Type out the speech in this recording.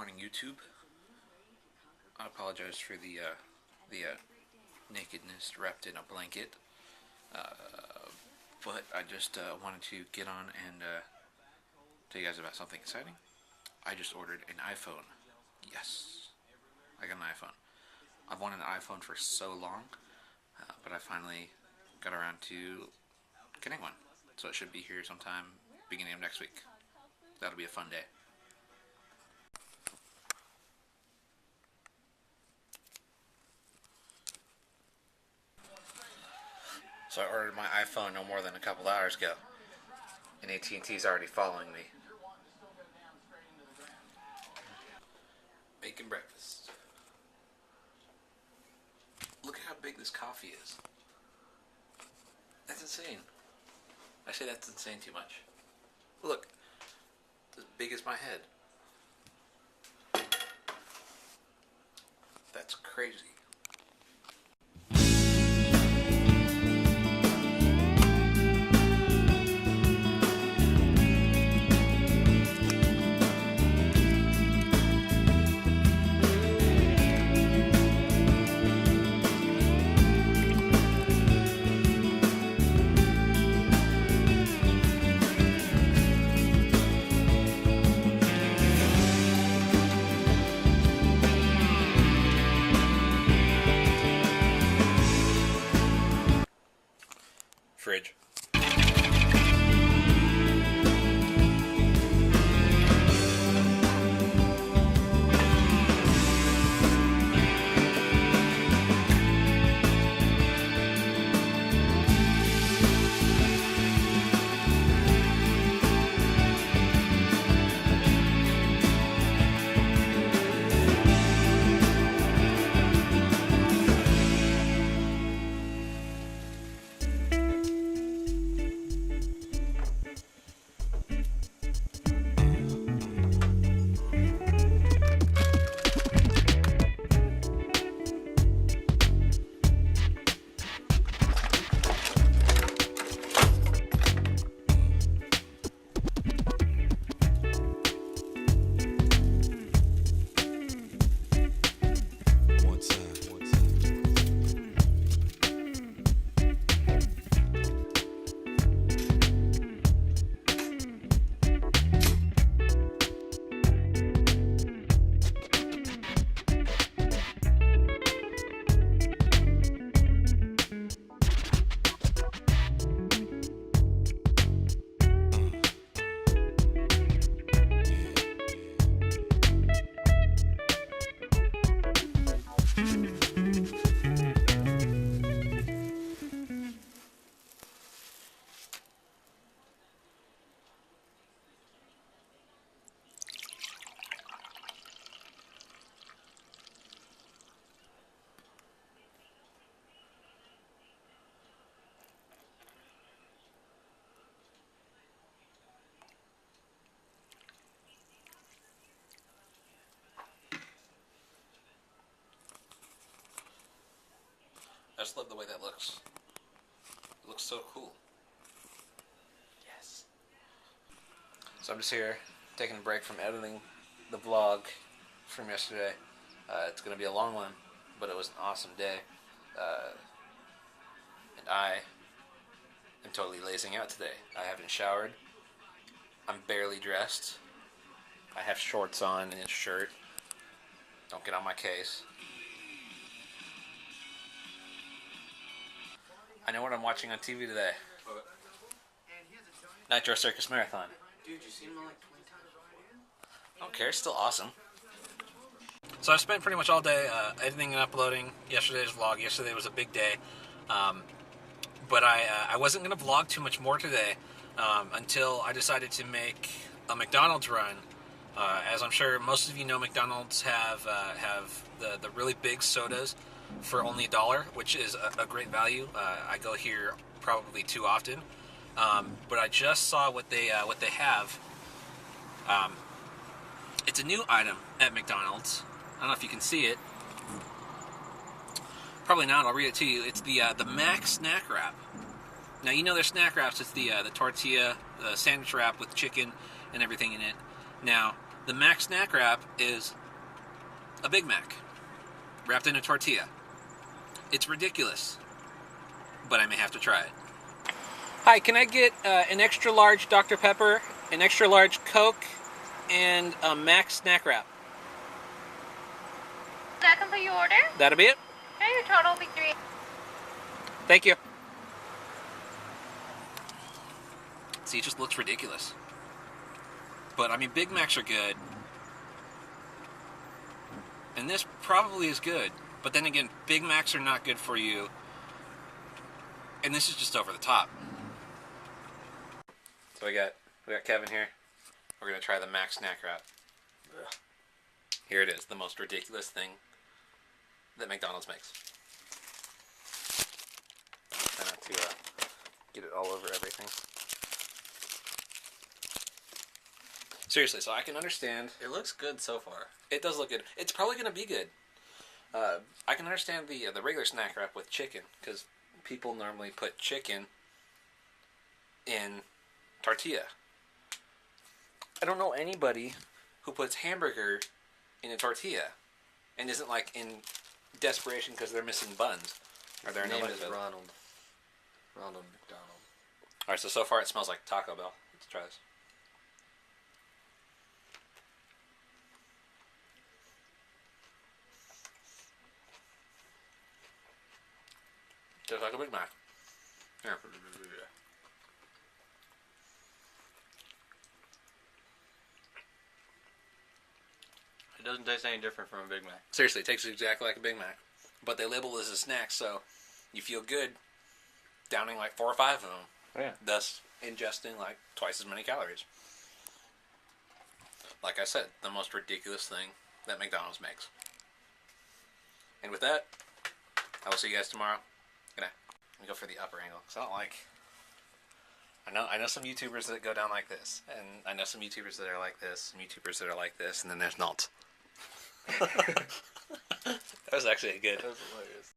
morning, YouTube. I apologize for the nakedness wrapped in a blanket, but I just wanted to get on and tell you guys about something exciting. I just ordered an iPhone. Yes, I got an iPhone. I've wanted an iPhone for so long, but I finally got around to getting one. So it should be here sometime beginning of next week. That'll be a fun day. So I ordered my iPhone no more than a couple hours ago, and AT&T's already following me. Bacon breakfast. Look at how big this coffee is. That's insane. I say that's insane too much. Look, it's as big as my head. That's crazy. Fridge. I just love the way that looks. It looks so cool. Yes. So I'm just here taking a break from editing the vlog from yesterday. It's going to be a long one, but it was an awesome day. And I am totally lazing out today. I haven't showered. I'm barely dressed. I have shorts on and a shirt. Don't get on my case. I know what I'm watching on TV today. Nitro Circus Marathon. Dude, you seen him like 20 times. I don't care, it's still awesome. So I spent pretty much all day editing and uploading yesterday's vlog. Yesterday was a big day. But I wasn't going to vlog too much more today until I decided to make a McDonald's run. As I'm sure most of you know, McDonald's have the really big sodas for only $1, which is a great value. I go here probably too often, but I just saw what they have. It's a new item at McDonald's. I don't know if you can see it. Probably not. I'll read it to you. It's the Mac Snack Wrap. Now you know their snack wraps. It's the tortilla sandwich wrap with chicken and everything in it. Now The Mac Snack Wrap is a Big Mac wrapped in a tortilla. It's ridiculous, but I may have to try it. Hi, can I get an extra large Dr. Pepper, an extra large Coke, and a Mac Snack Wrap? That complete your order? That'll be it. Okay, your total will be 3. Thank you. See, it just looks ridiculous. But, I mean, Big Macs are good. And this probably is good. But then again, Big Macs are not good for you. And this is just over the top. So we got Kevin here. We're going to try the Mac Snack Wrap. Ugh. Here it is, the most ridiculous thing that McDonald's makes. Try not to get it all over everything. Seriously, so I can understand. It looks good so far. It does look good. It's probably going to be good. I can understand the regular snack wrap with chicken, because people normally put chicken in tortilla. I don't know anybody who puts hamburger in a tortilla and isn't like in desperation because they're missing buns. Or their His name name is Ronald. Ronald McDonald. Alright, so far it smells like Taco Bell. Let's try this. Tastes like a Big Mac. Yeah. It doesn't taste any different from a Big Mac. Seriously, it tastes exactly like a Big Mac. But they label it as a snack, so you feel good downing like 4 or 5 of them. Yeah. Thus, ingesting like twice as many calories. Like I said, the most ridiculous thing that McDonald's makes. And with that, I will see you guys tomorrow. Good night. Let me go for the upper angle, because I don't like... I know some YouTubers that go down like this, and I know some YouTubers that are like this, some YouTubers that are like this, and then there's not. That was actually a good... That was hilarious.